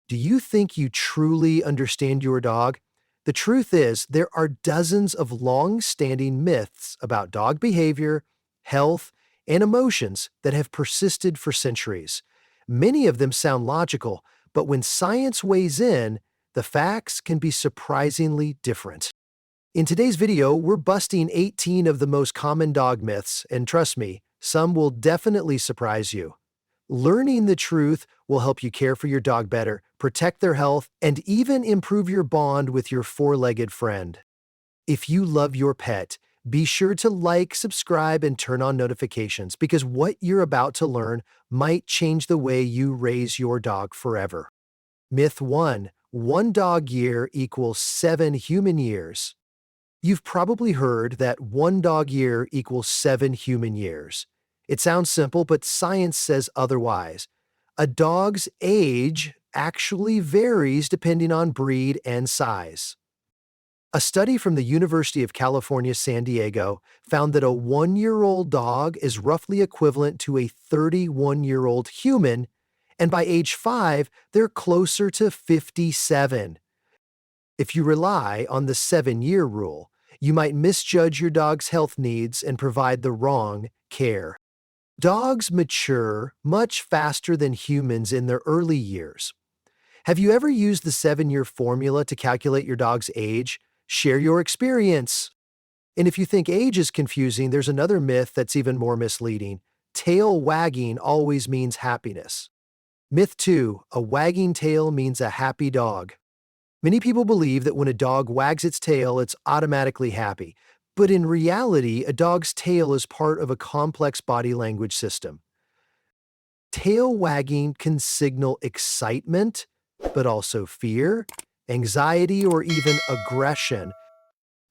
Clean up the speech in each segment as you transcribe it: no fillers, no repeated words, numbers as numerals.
Do you think you truly understand your dog? The truth is, there are dozens of long-standing myths about dog behavior, health, and emotions that have persisted for centuries. Many of them sound logical, but when science weighs in, the facts can be surprisingly different. In today's video, we're busting 18 of the most common dog myths, and trust me, some will definitely surprise you. Learning the truth will help you care for your dog better, protect their health, and even improve your bond with your four-legged friend. If you love your pet, be sure to like, subscribe, and turn on notifications because what you're about to learn might change the way you raise your dog forever. Myth 1: one dog year equals 7 human years. You've probably heard that one dog year equals 7 human years. It sounds simple, but science says otherwise. A dog's age actually varies depending on breed and size. A study from the University of California, San Diego found that a 1-year-old dog is roughly equivalent to a 31-year-old human, and by age 5, they're closer to 57. If you rely on the 7-year rule, you might misjudge your dog's health needs and provide the wrong care. Dogs mature much faster than humans in their early years. Have you ever used the 7-year formula to calculate your dog's age? Share your experience. And if you think age is confusing, there's another myth that's even more misleading. Tail wagging always means happiness. Myth 2: a wagging tail means a happy dog. Many people believe that when a dog wags its tail, it's automatically happy. But in reality, a dog's tail is part of a complex body language system. Tail wagging can signal excitement, but also fear, anxiety, or even aggression.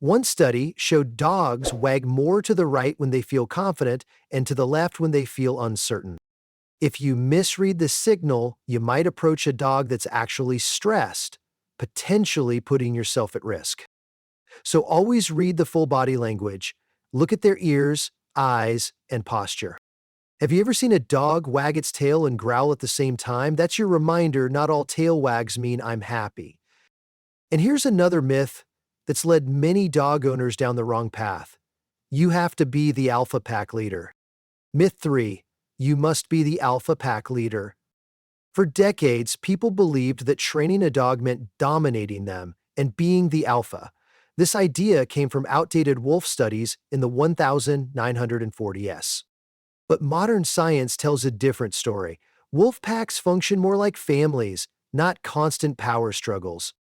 One study showed dogs wag more to the right when they feel confident and to the left when they feel uncertain. If you misread the signal, you might approach a dog that's actually stressed, potentially putting yourself at risk. So always read the full body language. Look at their ears, eyes, and posture. Have you ever seen a dog wag its tail and growl at the same time? That's your reminder not all tail wags mean I'm happy. And here's another myth that's led many dog owners down the wrong path. You have to be the alpha pack leader. Myth 3: you must be the alpha pack leader. For decades, people believed that training a dog meant dominating them and being the alpha. This idea came from outdated wolf studies in the 1940s. But modern science tells a different story. Wolf packs function more like families, not constant power struggles.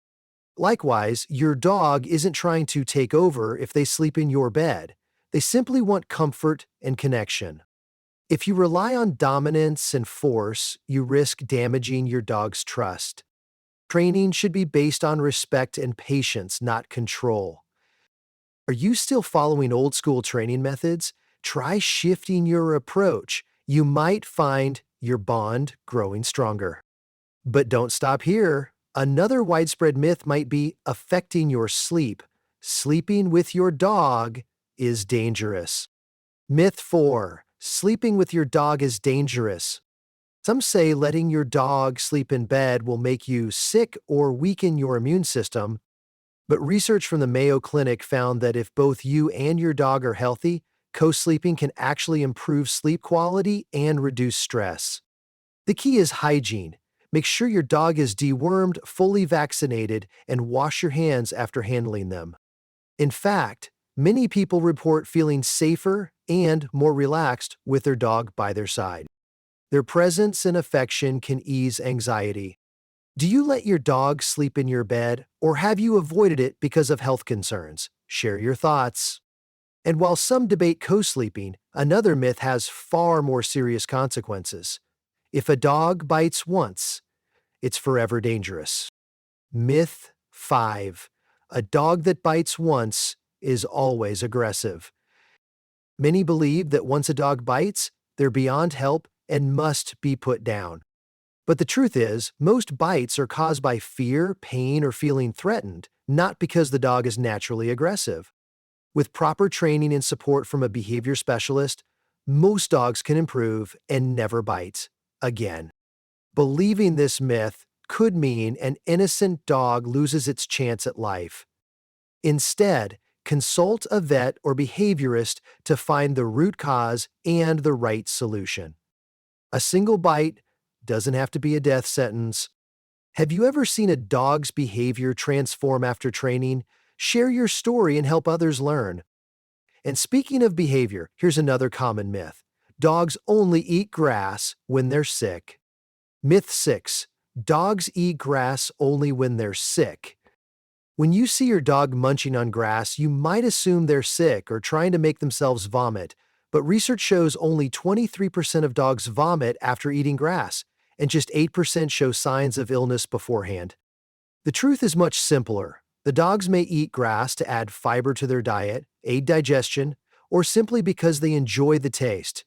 Likewise, your dog isn't trying to take over if they sleep in your bed. They simply want comfort and connection. If you rely on dominance and force, you risk damaging your dog's trust. Training should be based on respect and patience, not control. Are you still following old-school training methods? Try shifting your approach. You might find your bond growing stronger. But don't stop here. Another widespread myth might be affecting your sleep. Sleeping with your dog is dangerous. Myth 4: sleeping with your dog is dangerous. Some say letting your dog sleep in bed will make you sick or weaken your immune system, but research from the Mayo Clinic found that if both you and your dog are healthy, co-sleeping can actually improve sleep quality and reduce stress. The key is hygiene. Make sure your dog is dewormed, fully vaccinated, and wash your hands after handling them. In fact, many people report feeling safer and more relaxed with their dog by their side. Their presence and affection can ease anxiety. Do you let your dog sleep in your bed, or have you avoided it because of health concerns? Share your thoughts. And while some debate co-sleeping, another myth has far more serious consequences. If a dog bites once, it's forever dangerous. Myth 5: a dog that bites once is always aggressive. Many believe that once a dog bites, they're beyond help and must be put down. But the truth is, most bites are caused by fear, pain, or feeling threatened, not because the dog is naturally aggressive. With proper training and support from a behavior specialist, most dogs can improve and never bite again. Believing this myth could mean an innocent dog loses its chance at life. Instead, consult a vet or behaviorist to find the root cause and the right solution. A single bite doesn't have to be a death sentence. Have you ever seen a dog's behavior transform after training? Share your story and help others learn. And speaking of behavior, here's another common myth. Dogs only eat grass when they're sick. Myth 6. Dogs eat grass only when they're sick. When you see your dog munching on grass, you might assume they're sick or trying to make themselves vomit, but research shows only 23% of dogs vomit after eating grass, and just 8% show signs of illness beforehand. The truth is much simpler. The dogs may eat grass to add fiber to their diet, aid digestion, or simply because they enjoy the taste.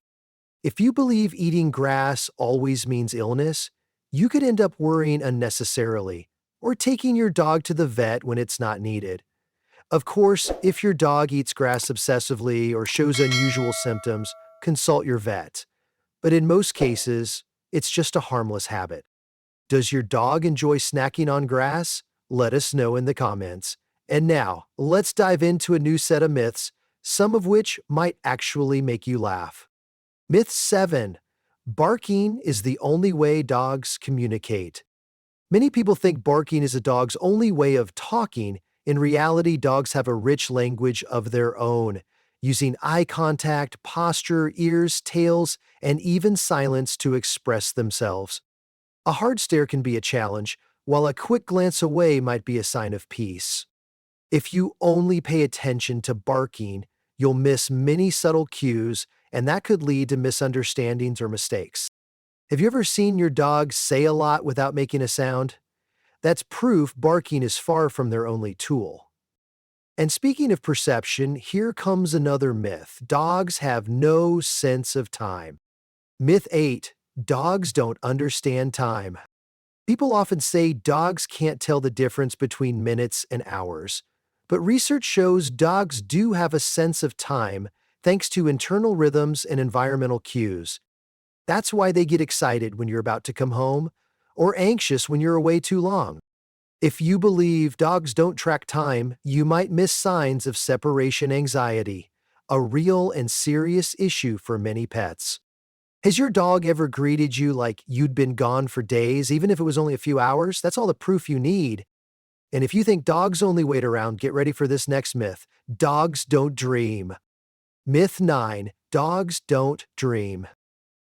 If you believe eating grass always means illness, you could end up worrying unnecessarily, or taking your dog to the vet when it's not needed. Of course, if your dog eats grass obsessively or shows unusual symptoms, consult your vet. But in most cases, it's just a harmless habit. Does your dog enjoy snacking on grass? Let us know in the comments. And now, let's dive into a new set of myths, some of which might actually make you laugh. Myth 7. Barking is the only way dogs communicate. Many people think barking is a dog's only way of talking. In reality, dogs have a rich language of their own, using eye contact, posture, ears, tails, and even silence to express themselves. A hard stare can be a challenge, while a quick glance away might be a sign of peace. If you only pay attention to barking, you'll miss many subtle cues, and that could lead to misunderstandings or mistakes. Have you ever seen your dog say a lot without making a sound? That's proof barking is far from their only tool. And speaking of perception, here comes another myth. Dogs have no sense of time. Myth 8. Dogs don't understand time. People often say dogs can't tell the difference between minutes and hours. But research shows dogs do have a sense of time thanks to internal rhythms and environmental cues. That's why they get excited when you're about to come home, or anxious when you're away too long. If you believe dogs don't track time, you might miss signs of separation anxiety, a real and serious issue for many pets. Has your dog ever greeted you like you'd been gone for days, even if it was only a few hours? That's all the proof you need. And if you think dogs only wait around, get ready for this next myth. Dogs don't dream. Myth 9. Dogs don't dream.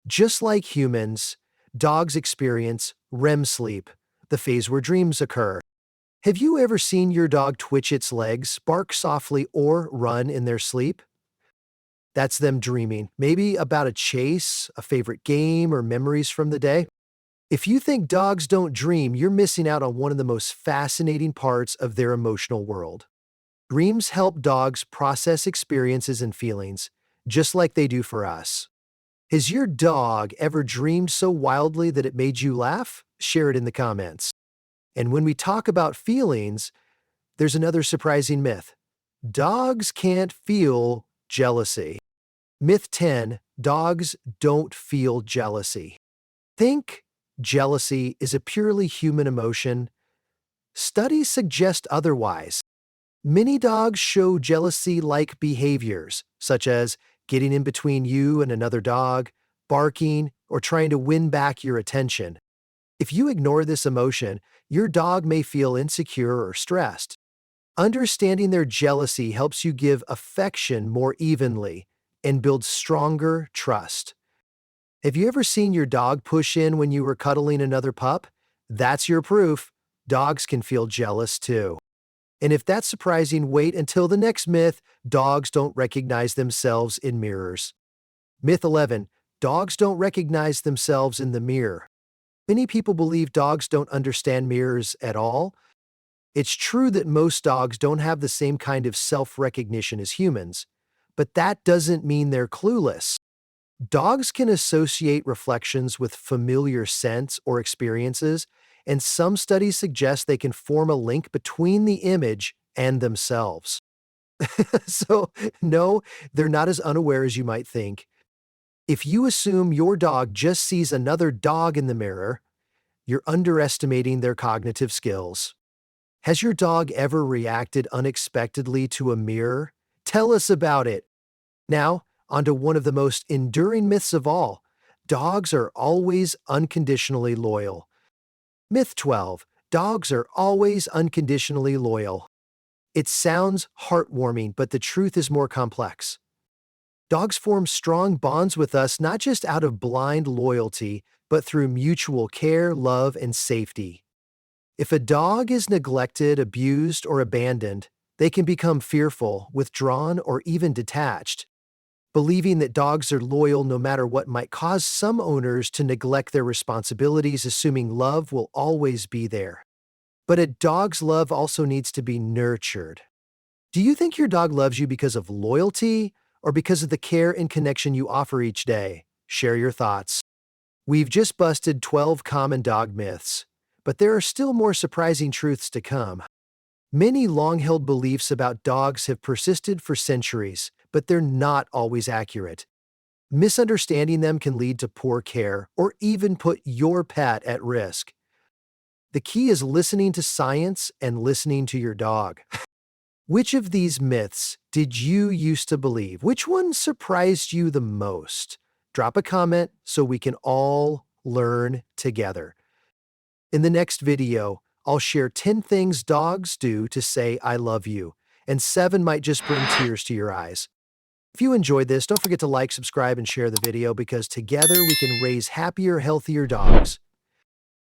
Just like humans, dogs experience REM sleep, the phase where dreams occur. Have you ever seen your dog twitch its legs, bark softly, or run in their sleep? That's them dreaming, maybe about a chase, a favorite game, or memories from the day. If you think dogs don't dream, you're missing out on one of the most fascinating parts of their emotional world. Dreams help dogs process experiences and feelings, just like they do for us. Has your dog ever dreamed so wildly that it made you laugh? Share it in the comments. And when we talk about feelings, there's another surprising myth. Dogs can't feel jealousy. Myth 10. Dogs don't feel jealousy. Think jealousy is a purely human emotion. Studies suggest otherwise. Many dogs show jealousy-like behaviors, such as getting in between you and another dog, barking, or trying to win back your attention. If you ignore this emotion, your dog may feel insecure or stressed. Understanding their jealousy helps you give affection more evenly and build stronger trust. Have you ever seen your dog push in when you were cuddling another pup? That's your proof. Dogs can feel jealous too. And if that's surprising, wait until the next myth. Dogs don't recognize themselves in mirrors. Myth 11. Dogs don't recognize themselves in the mirror. Many people believe dogs don't understand mirrors at all. It's true that most dogs don't have the same kind of self-recognition as humans, but that doesn't mean they're clueless. Dogs can associate reflections with familiar scents or experiences, and some studies suggest they can form a link between the image and themselves. So, no, they're not as unaware as you might think. If you assume your dog just sees another dog in the mirror, you're underestimating their cognitive skills. Has your dog ever reacted unexpectedly to a mirror? Tell us about it. Now, onto one of the most enduring myths of all. Dogs are always unconditionally loyal. Myth 12. Dogs are always unconditionally loyal. It sounds heartwarming, but the truth is more complex. Dogs form strong bonds with us not just out of blind loyalty, but through mutual care, love, and safety. If a dog is neglected, abused, or abandoned, they can become fearful, withdrawn, or even detached. Believing that dogs are loyal no matter what might cause some owners to neglect their responsibilities, assuming love will always be there. But a dog's love also needs to be nurtured. Do you think your dog loves you because of loyalty or because of the care and connection you offer each day? Share your thoughts. We've just busted 12 common dog myths, but there are still more surprising truths to come. Many long-held beliefs about dogs have persisted for centuries, but they're not always accurate. Misunderstanding them can lead to poor care or even put your pet at risk. The key is listening to science and listening to your dog. Which of these myths did you used to believe? Which one surprised you the most? Drop a comment so we can all learn together. In the next video, I'll share 10 things dogs do to say I love you, and 7 might just bring tears to your eyes. If you enjoyed this, don't forget to like, subscribe, and share the video because together we can raise happier, healthier dogs.